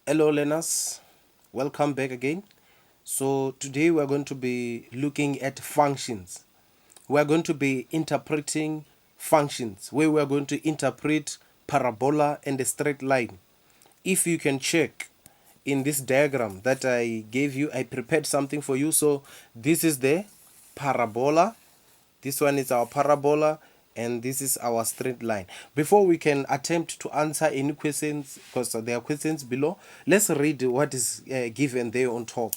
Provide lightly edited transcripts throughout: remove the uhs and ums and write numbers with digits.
Hello learners, welcome back again. So today we are going to be looking at functions. We are going to be interpreting functions where we are going to interpret parabola and a straight line. If you can check in this diagram that I gave you, I prepared something for you. So this is the parabola, this one is our parabola, and this is our straight line. Before we can attempt to answer any questions, because there are questions below, let's read what is given there on top.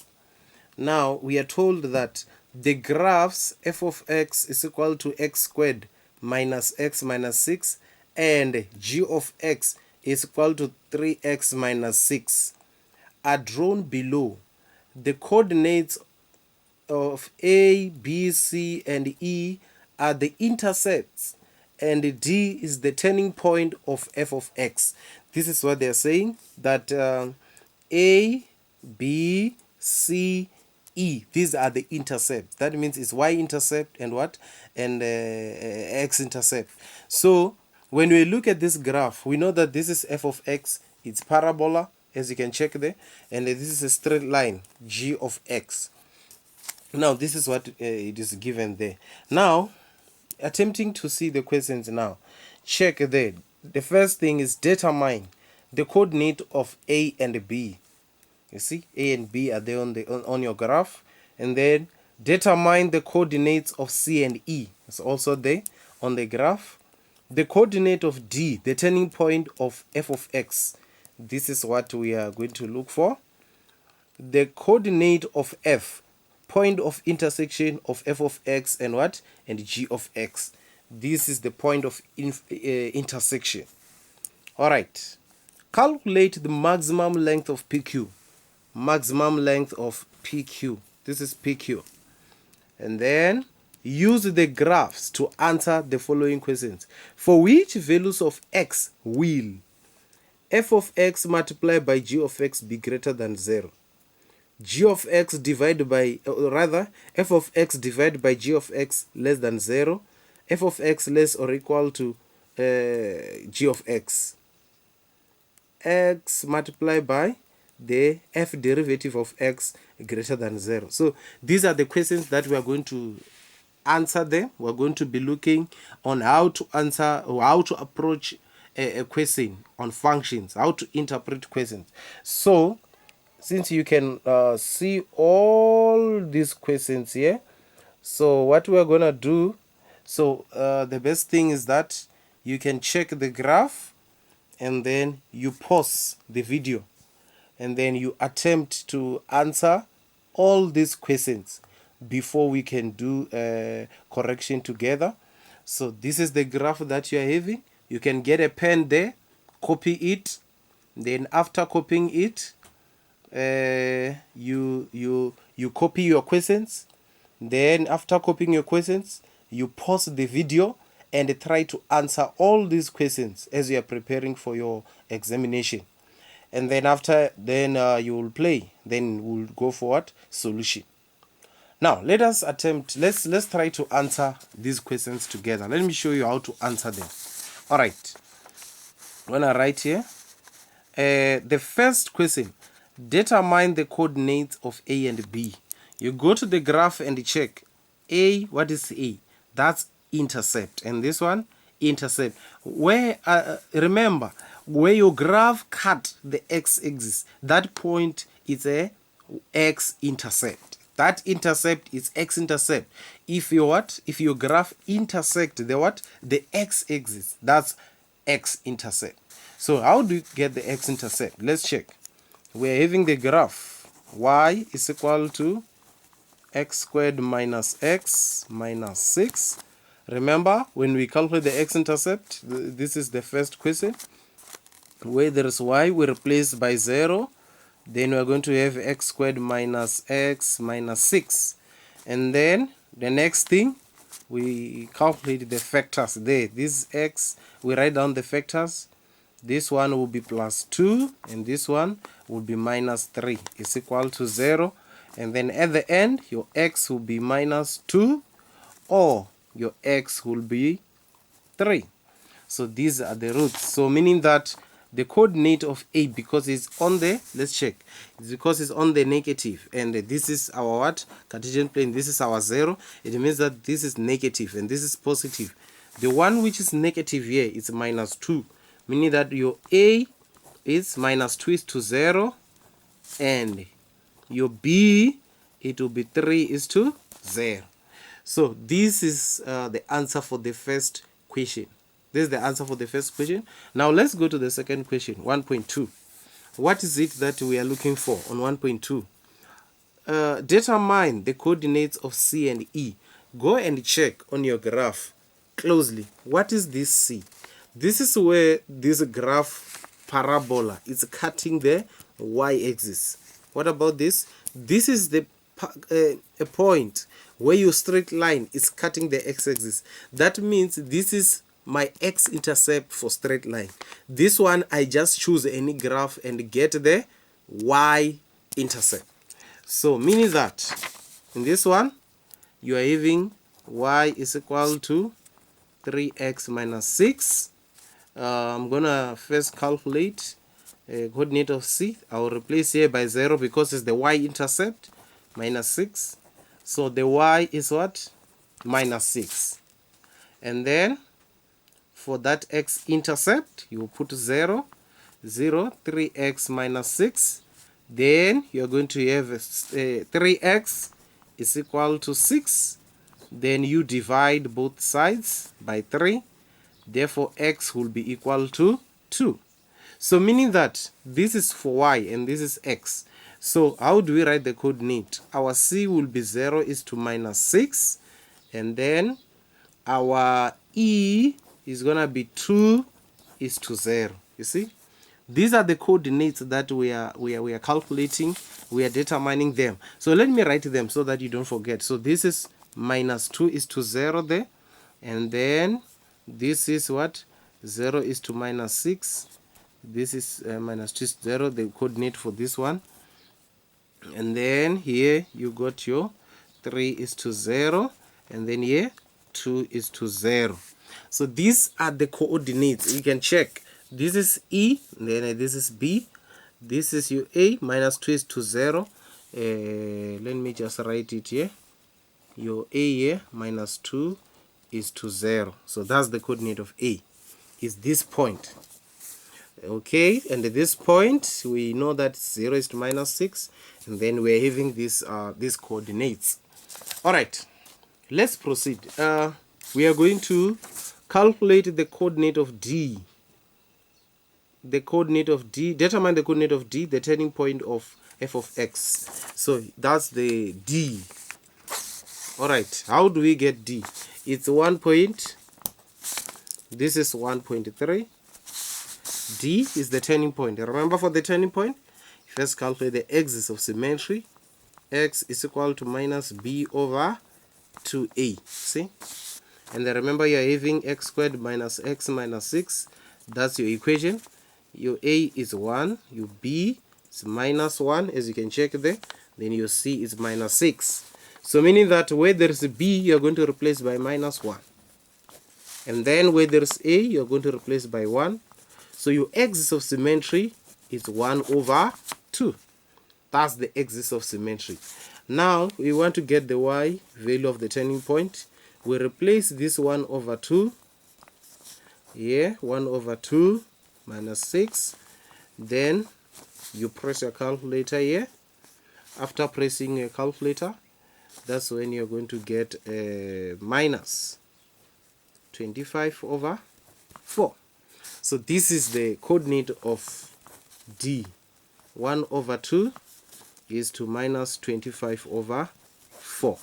Now we are told that the graphs f of x is equal to x squared minus x minus 6 and g of x is equal to 3x minus 6 are drawn below. The coordinates of A, B, C, and E are the intercepts, and D is the turning point of f of x. This is what they're saying, that A, B, C, E, these are the intercepts. That means it's y-intercept and what? And x-intercept. So when we look at this graph, we know that this is f of x, it's parabola, as you can check there, and this is a straight line, g of x. Now this is what it is given there. Now attempting to see the questions now, check there. The first thing is determine the coordinate of A and B. You see A and B are there on your graph, and then determine the coordinates of C and E. It's also there on the graph. The coordinate of D, the turning point of f of x. This is what we are going to look for. The coordinate of f, point of intersection of f of x and what? And g of x. This is the point of intersection. Alright. Calculate the maximum length of PQ. Maximum length of PQ. This is PQ. And then use the graphs to answer the following questions. For which values of x will f of x multiplied by g of x be greater than 0? G of x divided by, rather, f of x divided by g of x less than 0, f of x less or equal to g of x. X multiplied by the f derivative of x greater than 0. So these are the questions that we are going to answer them. We're going to be looking on how to answer or how to approach a question on functions, how to interpret questions. So since you can see all these questions here, so what we're gonna do, so the best thing is that you can check the graph and then you pause the video and then you attempt to answer all these questions before we can do a correction together. So this is the graph that you are having. You can get a pen there, copy it, then after copying it, you copy your questions. Then after copying your questions, you pause the video and try to answer all these questions as you are preparing for your examination. And then after, then you will play, then we'll go for what? Solution. Now let us attempt, let's try to answer these questions together. Let me show you how to answer them. All right, when I write here, the first question, determine the coordinates of A and B. You go to the graph and check A. What is A? That's intercept, and this one intercept. Where remember, where your graph cut the x-axis, that point is a x-intercept. That intercept is x-intercept. If you what? If your graph intersect the what? The x-axis, that's x-intercept. So how do you get the x-intercept? Let's check. We're having the graph y is equal to x squared minus x minus 6. Remember, when we calculate the x-intercept, this is the first question. Where there is y, we replace by 0. Then we're going to have x squared minus x minus 6. And then the next thing, we calculate the factors there. This x, we write down the factors. This one will be plus 2 and this one will be minus 3 is equal to 0. And then at the end, your x will be minus 2 or your x will be 3. So these are the roots. So meaning that the coordinate of A, because it's on the, let's check, it's because it's on the negative, and this is our what, Cartesian plane, this is our 0. It means that this is negative and this is positive. The one which is negative here is minus 2, meaning that your A is minus 2 is to 0, and your B, it will be 3 is to 0. So this is the answer for the first question. This is the answer for the first question. Now let's go to the second question, 1.2. What is it that we are looking for on 1.2? Determine the coordinates of C and E. Go and check on your graph closely. What is this C? This is where this graph parabola is cutting the y-axis. What about this? This is the a point where your straight line is cutting the x-axis. That means this is my x-intercept for straight line. This one, I just choose any graph and get the y-intercept. So meaning that in this one, you are having y is equal to 3x minus 6. I'm gonna first calculate coordinate of C. I will replace here by 0 because it's the y-intercept, minus 6. So the y is what? Minus 6. And then for that x-intercept, you put 0, 0, 3x minus 6. Then you're going to have 3x is equal to 6. Then you divide both sides by 3. Therefore, x will be equal to 2. So meaning that this is for y and this is x. So how do we write the coordinate? Our C will be 0 is to minus 6. And then our E is going to be 2 is to 0. You see? These are the coordinates that we are calculating. We are determining them. So let me write them so that you don't forget. So this is minus 2 is to 0 there. And then this is what? 0 is to minus 6. This is minus 2 is 0, the coordinate for this one. And then here you got your 3 is to 0. And then here 2 is to 0. So these are the coordinates. You can check. This is E, then this is B. This is your A, minus 2 is to 0. Let me just write it here. Your A here, minus 2 is to 0. So that's the coordinate of A, is this point. Okay, and at this point, we know that 0 is to minus 6. And then we're having these coordinates. All right, let's proceed. We are going to calculate the coordinate of D. The coordinate of D, determine the coordinate of D, the turning point of f of x. So that's the D. All right, how do we get D? It's 1 point. This is 1.3. D is the turning point. Remember, for the turning point, first calculate the axis of symmetry. X is equal to minus b over 2a. See? And then remember, you're having x squared minus x minus 6. That's your equation. Your a is 1. Your b is minus 1, as you can check there. Then your c is minus 6. So meaning that where there is a b, you're going to replace by minus 1. And then where there is a, you're going to replace by 1. So your axis of symmetry is 1 over 2. That's the axis of symmetry. Now we want to get the y value of the turning point. We replace this 1 over 2. Here, 1 over 2 minus 6. Then you press your calculator here. After pressing your calculator, that's when you're going to get minus 25 over 4. So this is the coordinate of D. 1 over 2 is to minus 25 over 4.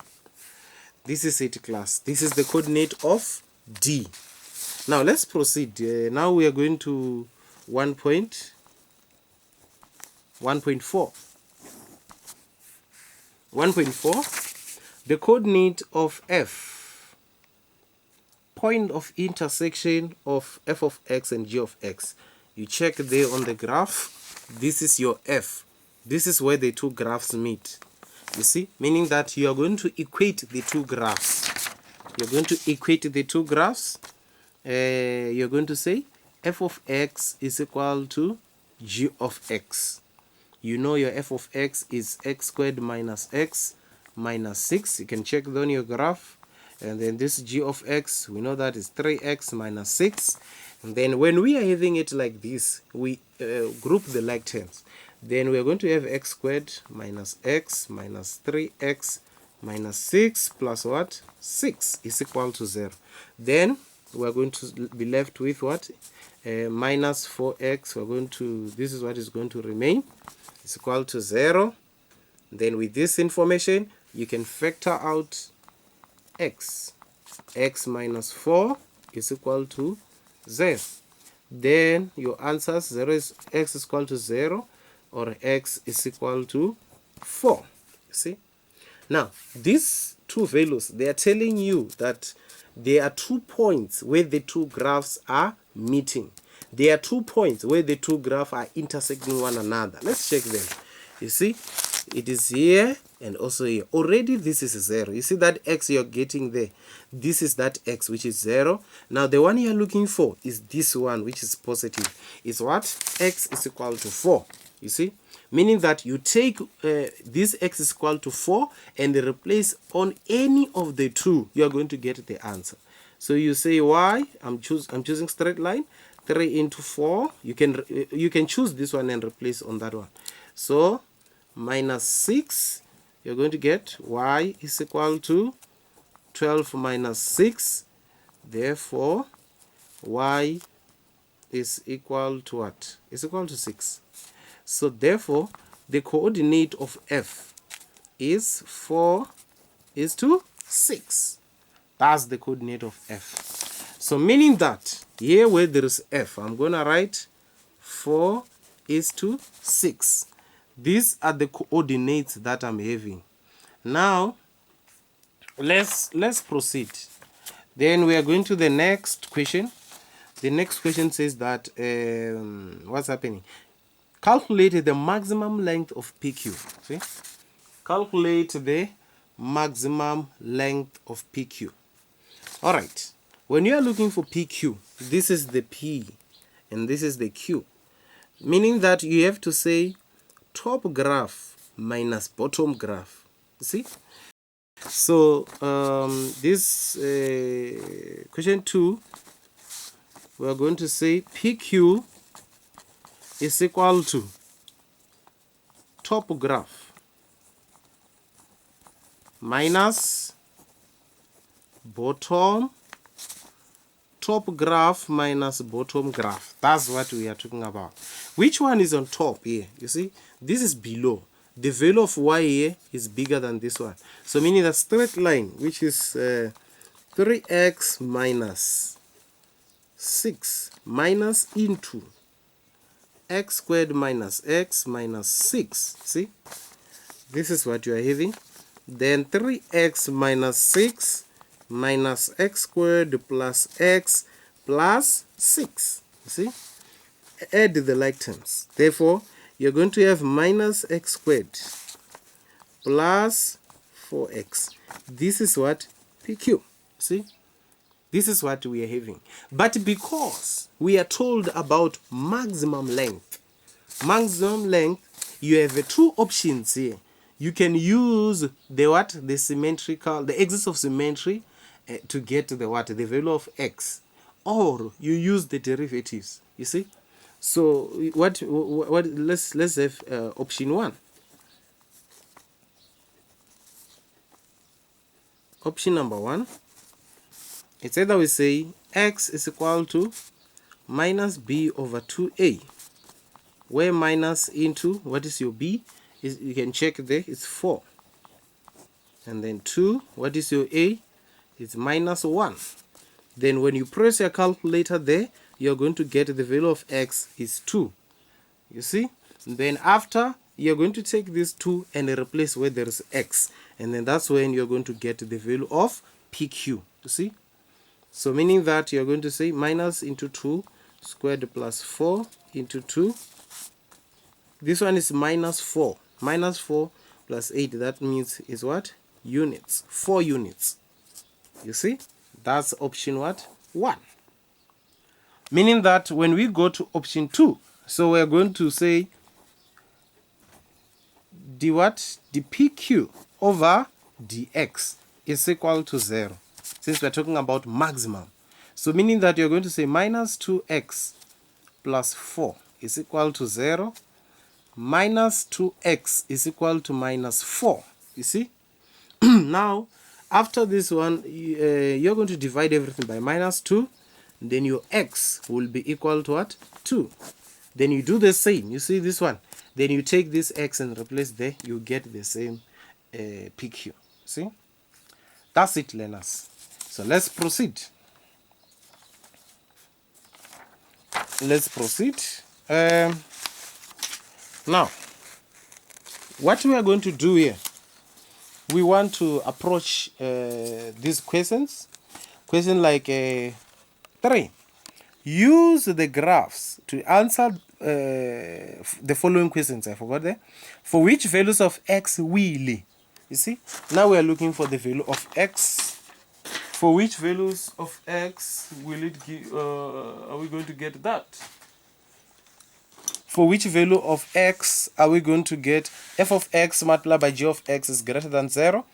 This is it, class. This is the coordinate of D. Now let's proceed. Now we are going to 1.4. 1.4. The coordinate of F. Point of intersection of f of x and g of x. You check there on the graph. This is your F. This is where the two graphs meet. You see, meaning that you are going to equate the two graphs. You're going to equate the two graphs. You're going to say f of x is equal to g of x. You know your f of x is x squared minus x minus 6. You can check it on your graph. And then this g of x, we know that is 3x minus 6. And then when we are having it like this, we group the like terms. Then we are going to have x squared minus x minus 3x minus 6 plus what? 6 is equal to 0. Then we are going to be left with what? Minus 4x. We're going to, this is what is going to remain. It's equal to 0. Then with this information, you can factor out x. X minus 4 is equal to 0. Then your answers, 0 is x is equal to 0 or x is equal to 4. You see? Now, these two values, they are telling you that there are 2 points where the two graphs are meeting. There are 2 points where the two graphs are intersecting one another. Let's check them. You see, it is here and also here. Already this is 0. You see that x you're getting there. This is that x which is 0. Now the one you're looking for is this one which is positive. Is what? X is equal to 4. You see? Meaning that you take this x is equal to 4 and replace on any of the two, you are going to get the answer. So you say y, I'm choosing straight line, 3 into 4. You can choose this one and replace on that one. So minus 6, you're going to get y is equal to 12 minus 6. Therefore, y is equal to what? Is equal to 6. So therefore, the coordinate of f is 4 is to 6. That's the coordinate of f. So meaning that here where there is f, I'm going to write 4 is to 6. These are the coordinates that I'm having. Now, let's proceed. Then we are going to the next question. The next question says that, what's happening? Calculate the maximum length of PQ. See? Calculate the maximum length of PQ. All right. When you are looking for PQ, this is the P and this is the Q. Meaning that you have to say top graph minus bottom graph. See? So this question 2, we are going to say PQ is equal to top graph minus bottom, top graph minus bottom graph. That's what we are talking about. Which one is on top here? You see, this is below. The value of y here is bigger than this one. So meaning the straight line, which is 3x minus 6 minus into x squared minus x minus 6. See, this is what you are having. Then 3x minus 6 minus x squared plus x plus 6. You see, add the like terms. Therefore, you're going to have minus x squared plus 4x. This is what PQ. See, this is what we are having. But because we are told about maximum length, you have 2 options here. You can use the what? The symmetrical, the axis of symmetry to get the what? The value of x. Or you use the derivatives. You see? So what let's have option 1. Option number 1. It's either we say x is equal to minus b over 2a, where minus into, what is your b? Is, you can check there, it's 4. And then 2, what is your a? It's minus 1. Then when you press your calculator there, you're going to get the value of x is 2. You see? And then after, you're going to take this 2 and replace where there is x. And then that's when you're going to get the value of PQ. You see? So meaning that you're going to say minus into 2 squared plus 4 into 2. This one is minus 4. Minus 4 plus 8, that means is what? Units. 4 units. You see? That's option what? 1. Meaning that when we go to option 2, so we're going to say d what? dpq over dx is equal to 0, since we're talking about maximum. So meaning that you're going to say minus 2x plus 4 is equal to 0, minus 2x is equal to minus 4. You see? Now, after this one, you're going to divide everything by minus 2. Then your x will be equal to what? 2. Then you do the same. You see this one? Then you take this x and replace there. You get the same PQ. See? That's it, learners. So let's proceed. Let's proceed. Now, what we are going to do here, we want to approach these questions. Question like 3. Use the graphs to answer the following questions. I forgot there. For which values of x will? You see? Now we are looking for the value of x. For which values of x will it give? Are we going to get that? For which value of x are we going to get? F of x multiplied by g of x is greater than 0.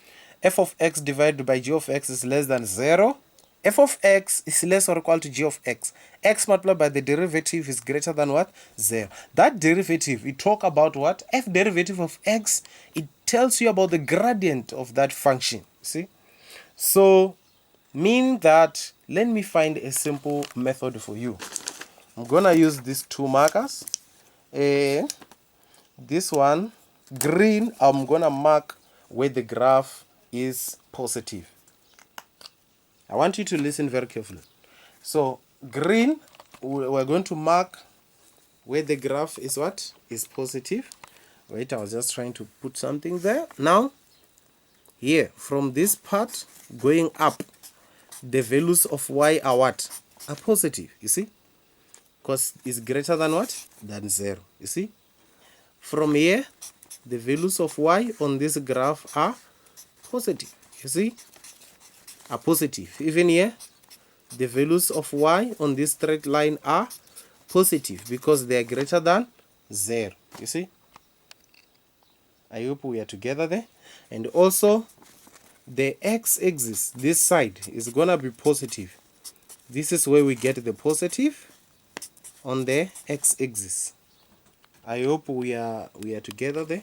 F of x divided by g of x is less than 0. F of x is less or equal to g of x. X multiplied by the derivative is greater than what? 0. That derivative, we talk about what? F derivative of x, it tells you about the gradient of that function. See? So, meaning that, let me find a simple method for you. I'm going to use these 2 markers. This one, green, I'm going to mark where the graph is positive. I want you to listen very carefully. So, green, we're going to mark where the graph is what? Is positive. Wait, I was just trying to put something there. Now, here, from this part going up, the values of y are what? Are positive, you see? Because it's greater than what? Than 0, you see? From here, the values of y on this graph are positive, you see? Are positive. Even here, the values of y on this straight line are positive because they are greater than 0, you see? I hope we are together there. And also, the x-axis, this side, is going to be positive. This is where we get the positive on the x-axis. I hope we are together there.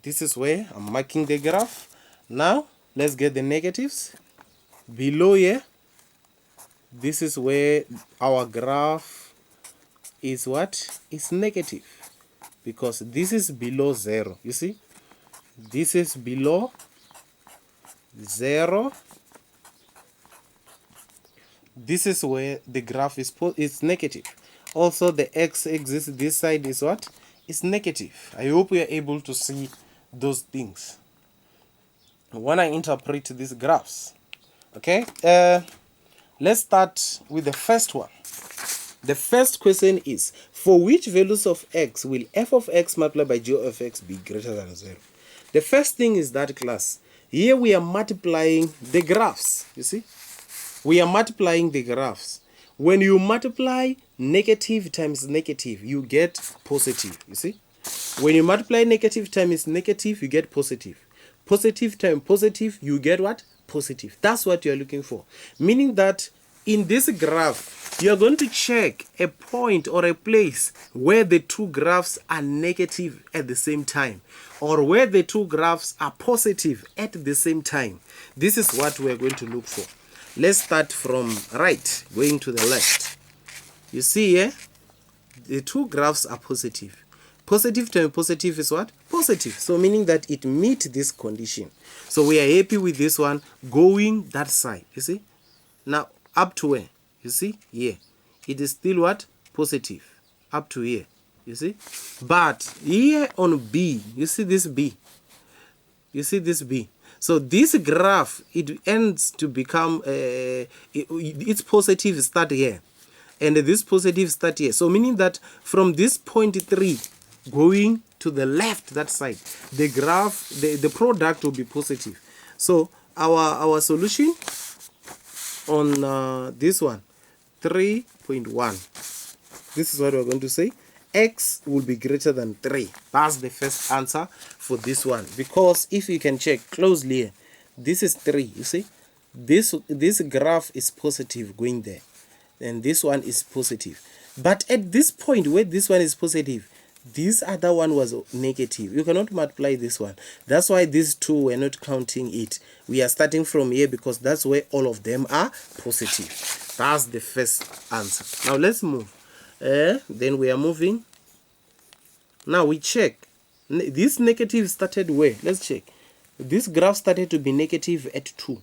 This is where I'm marking the graph. Now, let's get the negatives. Below here, this is where our graph is what? Is negative. Because this is below 0. You see? This is below 0. This is where the graph is negative. Also, the x-axis, this side is what? Is negative. I hope we are able to see those things when I interpret these graphs. Okay, let's start with the first one. The first question is, for which values of x will f of x multiplied by g of x be greater than 0? The first thing is that, class, here we are multiplying the graphs. You see? We are multiplying the graphs. When you multiply negative times negative, you get positive. You see? When you multiply negative times negative, you get positive. Positive times positive, you get what? Positive. That's what you're looking for. Meaning that in this graph, you're going to check a point or a place where the two graphs are negative at the same time, or where the two graphs are positive at the same time. This is what we're going to look for. Let's start from right, going to the left. You see here, the two graphs are positive. Positive times positive is what? Positive. So meaning that it meets this condition. So we are happy with this one going that side. You see? Now, up to where? You see? Here. It is still what? Positive. Up to here. You see? But here on B, you see this B? You see this B? So this graph, it ends to become, its positive start here. And this positive start here. So meaning that from this point 3 going to the left, that side, the graph, the product will be positive. So our solution on this one, 3.1. This is what we're going to say. X will be greater than 3. That's the first answer for this one. Because if you can check closely here, this is 3. You see, this graph is positive going there, and this one is positive. But at this point where this one is positive, this other one was negative. You cannot multiply this one. That's why these two we're not counting it. We are starting from here because that's where all of them are positive. That's the first answer. Now let's move. Then we are moving. Now we check. This negative started where? Let's check. This graph started to be negative at 2.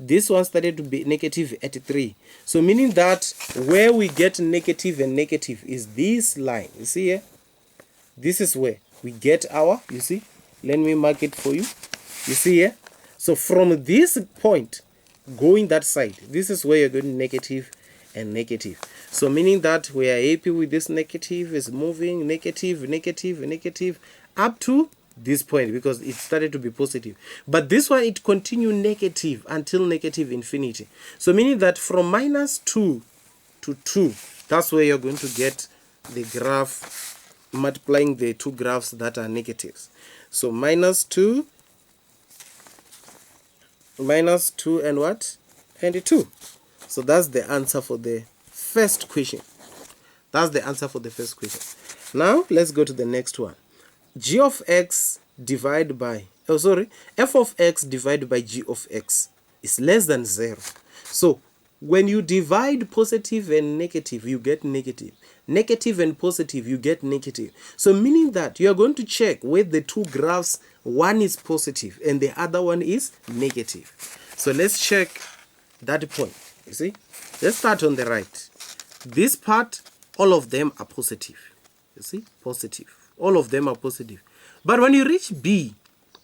This one started to be negative at 3. So meaning that where we get negative and negative is this line. You see here? This is where we get our, you see? Let me mark it for you. You see here? So from this point, going that side, this is where you're going negative and negative. So meaning that we are happy with this negative is moving negative, negative, negative up to this point because it started to be positive. But this one, it continued negative until negative infinity. So meaning that from minus 2 to 2, that's where you're going to get the graph multiplying the two graphs that are negatives. So minus 2 and what? And 2. So that's the answer for the first question. That's the answer for the first question. Now let's go to the next one. G of x divided by, f of x divided by g of x is less than 0. So when you divide positive and negative, you get negative. Negative and positive, you get negative. So meaning that you are going to check where the two graphs, one is positive and the other one is negative. So let's check that point. You see, let's start on the right. This part, all of them are positive. You see, positive. All of them are positive. But when you reach B,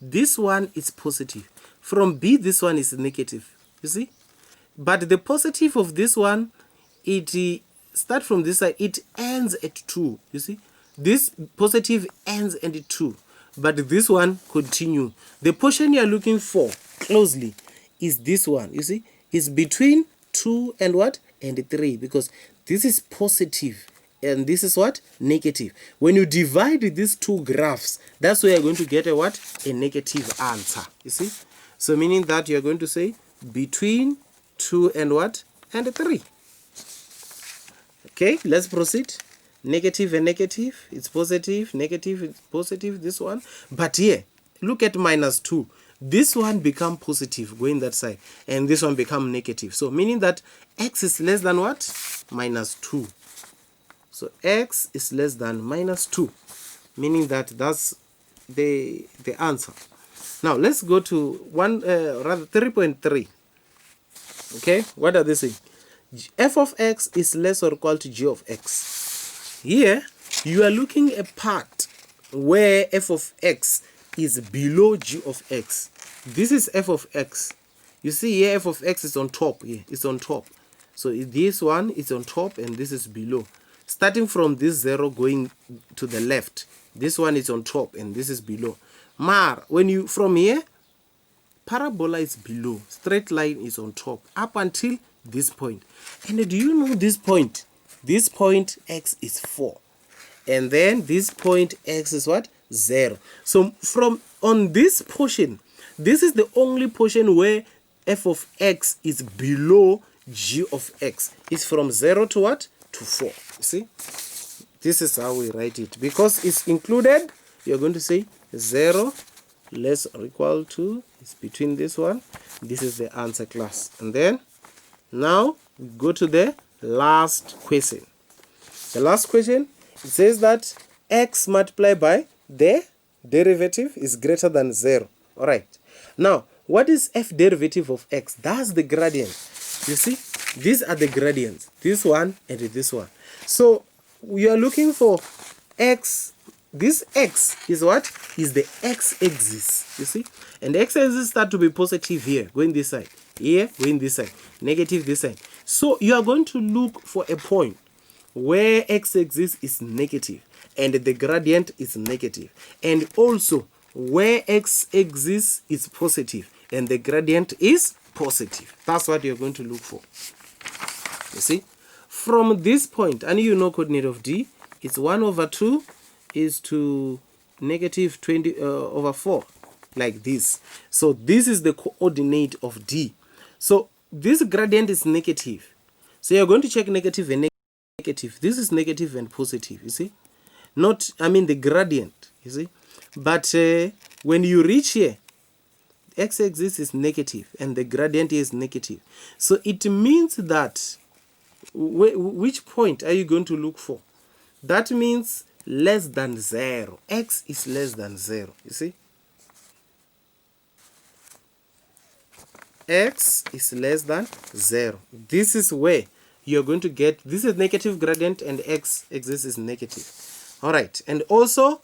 this one is positive. From B, this one is negative. You see? But the positive of this one, it start from this side, it ends at 2. You see? This positive ends at 2. But this one continue. The portion you are looking for closely is this one. You see? It's between 2 and what? And 3. Because this is positive. And this is what? Negative. When you divide these two graphs, that's where you're going to get a what? A negative answer. You see? So meaning that you're going to say between 2 and what? And 3. Okay, let's proceed. Negative and negative. It's positive. Negative, it's positive. This one. But here, look at minus 2. This one become positive going that side. And this one become negative. So meaning that x is less than what? Minus 2. So x is less than minus 2, meaning that that's the answer. Now let's go to 3.3. Okay, what are they saying? F of x is less or equal to g of x. Here you are looking at a part where f of x is below g of x. This is f of x. You see here f of x is on top. Here it's on top. So this one is on top and this is below. Starting from this 0 going to the left, this one is on top and this is below. When you from here, parabola is below, straight line is on top up until this point. And do you know this point? This point x is 4, and then this point x is what? 0. So from on this portion, this is the only portion where f of x is below g of x. It's from 0 to what? To 4. You see, this is how we write it. Because it's included, you're going to say 0 less or equal to, it's between this one. This is the answer, class. And then now we go to the last question. The last question, it says that x multiplied by the derivative is greater than 0. All right. Now, what is f derivative of x? That's the gradient. You see, these are the gradients. This one and this one. So we are looking for x. This x is what? Is the x-axis. You see? And the x-axis start to be positive here, going this side. Here, going this side. Negative this side. So you are going to look for a point where x-axis is negative and the gradient is negative. And also where x-axis is positive and the gradient is positive. That's what you're going to look for. You see? from this point, and you know coordinate of D, it's 1 over 2 is to negative 20 over 4, like this. So this is the coordinate of D. So this gradient is negative. So you're going to check negative and negative. This is negative and positive, you see. Not, I mean the gradient, you see. But when you reach here, x-axis is negative and the gradient is negative. So it means that, which point are you going to look for? That means less than 0. X is less than 0, you see. X is less than 0. This is where you're going to get, this is negative gradient and x-axis is negative. All right, and also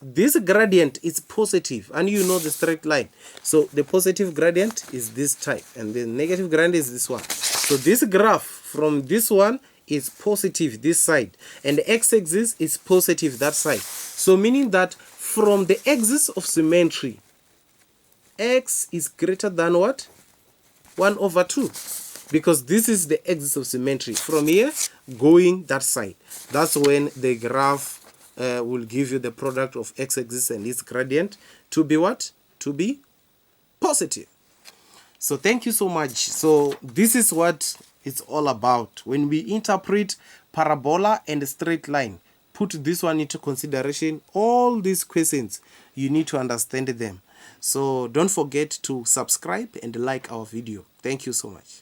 this gradient is positive, and you know the straight line. So the positive gradient is this type and the negative gradient is this one. So this graph from this one is positive this side and the x-axis is positive that side. So meaning that from the axis of symmetry, x is greater than what? 1 over 2, because this is the axis of symmetry from here going that side. That's when the graph will give you the product of x-axis and its gradient to be what? To be positive. So thank you so much. So this is what it's all about. When we interpret parabola and straight line, put this one into consideration. All these questions, you need to understand them. So don't forget to subscribe and like our video. Thank you so much.